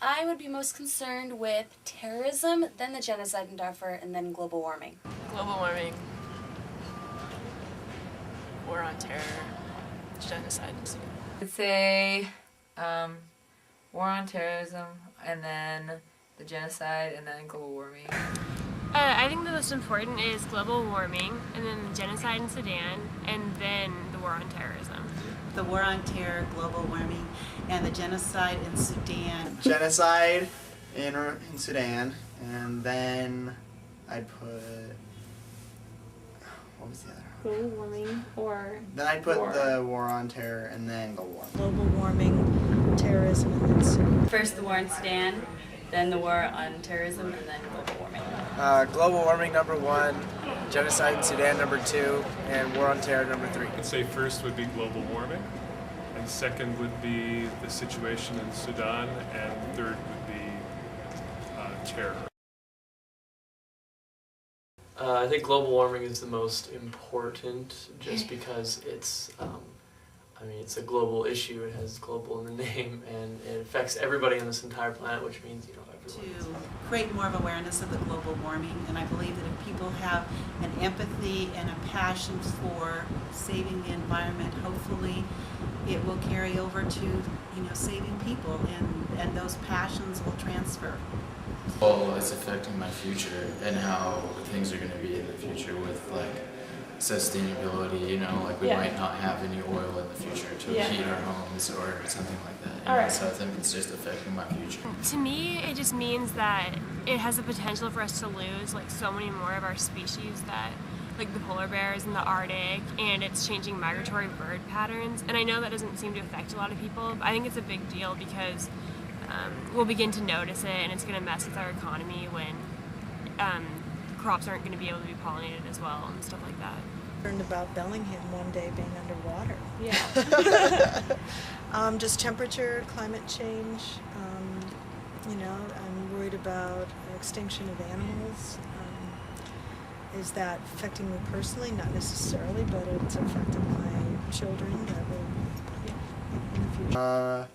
I would be most concerned with terrorism, then the genocide in Darfur, and then global warming. Global warming, war on terror, genocide. I'd say war on terrorism, and then the genocide, and then global warming. I think the most important is global warming, and then the genocide in Sudan, and then the war on terrorism. The war on terror, global warming, and the genocide in Sudan. Genocide in Sudan, and then I'd put, what was the other one? Global warming or Then I'd put war. the war on terror and then global warming. Global warming, terrorism, and then Sudan. First the war in Sudan, then the war on terrorism, and then global warming. Global warming #1, genocide in Sudan #2, and war on terror #3. I'd say first would be global warming, and second would be the situation in Sudan, and third would be terror. I think global warming is the most important just because it's, it's a global issue. It has global in the name, and it affects everybody on this entire planet, which means, everyone. To create more of awareness of the global warming, and I believe that if people have an empathy and a passion for saving the environment, hopefully it will carry over to, saving people, and those passions will transfer. Well, it's affecting my future and how things are going to be in the future with sustainability, we might not have any oil in the future to heat our homes or something like that. So I think it's just affecting my future. To me, it just means that it has the potential for us to lose so many more of our species that the polar bears in the Arctic, and it's changing migratory bird patterns. And I know that doesn't seem to affect a lot of people, but I think it's a big deal because we'll begin to notice it, and it's going to mess with our economy when crops aren't going to be able to be pollinated as well and stuff like that. Learned about Bellingham one day being underwater. Yeah. Just temperature, climate change. I'm worried about extinction of animals. Is that affecting me personally? Not necessarily, but it's affecting my children that will in the future.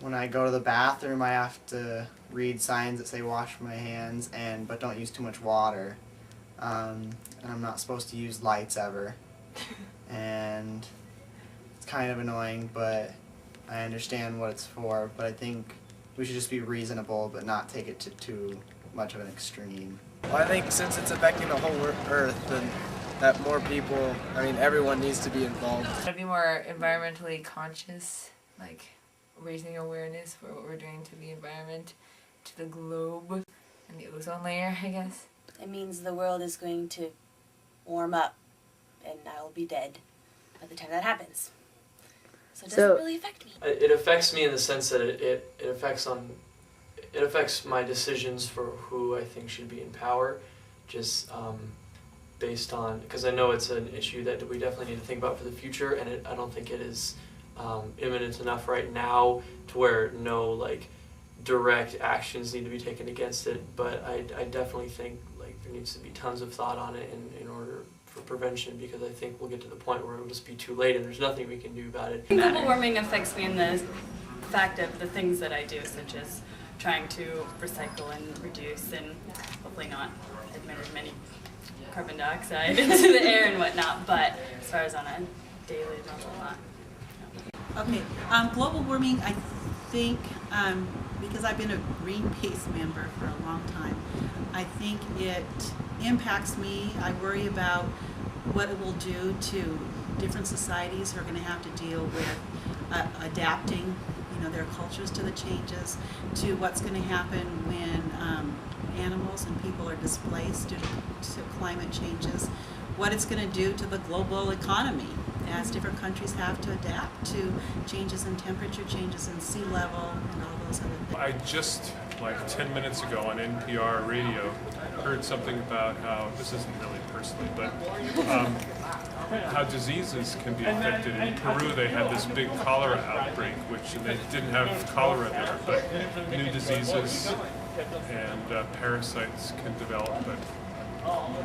When I go to the bathroom, I have to read signs that say wash my hands but don't use too much water. And I'm not supposed to use lights ever. And it's kind of annoying, but I understand what it's for. But I think we should just be reasonable but not take it to too much of an extreme. Well, I think since it's affecting the whole Earth, then that more people, everyone needs to be involved. To be more environmentally conscious, raising awareness for what we're doing to the environment, to the globe, and the ozone layer, I guess. It means the world is going to warm up, and I'll be dead by the time that happens. So it doesn't really affect me. It affects me in the sense that it affects my decisions for who I think should be in power, just based on, because I know it's an issue that we definitely need to think about for the future, and I don't think it is imminent enough right now to where no direct actions need to be taken against it, but I definitely think there needs to be tons of thought on it in order for prevention, because I think we'll get to the point where it'll just be too late and there's nothing we can do about it. Global warming affects me in the fact of the things that I do, such as trying to recycle and reduce and hopefully not emit as many carbon dioxide into the air and whatnot, but as far as on a daily level, not. Okay, global warming, I think, because I've been a Greenpeace member for a long time, I think it impacts me. I worry about what it will do to different societies who are going to have to deal with adapting, their cultures to the changes, to what's going to happen when animals and people are displaced due to climate changes, what it's going to do to the global economy as different countries have to adapt to changes in temperature, changes in sea level, and all those other things. I just, 10 minutes ago on NPR radio, heard something about how, this isn't really personally, but how diseases can be affected. In Peru, they had this big cholera outbreak, which they didn't have cholera there, but new diseases and parasites can develop. But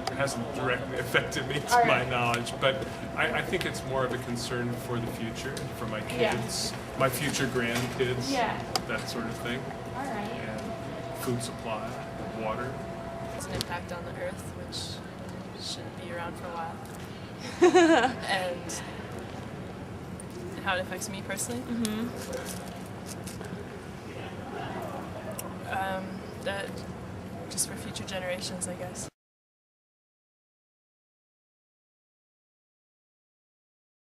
it hasn't directly affected me to my knowledge, but I think it's more of a concern for the future, for my kids, my future grandkids, that sort of thing. All right. And food supply, water. It's an impact on the earth, which shouldn't be around for a while. and how it affects me personally. That just for future generations, I guess.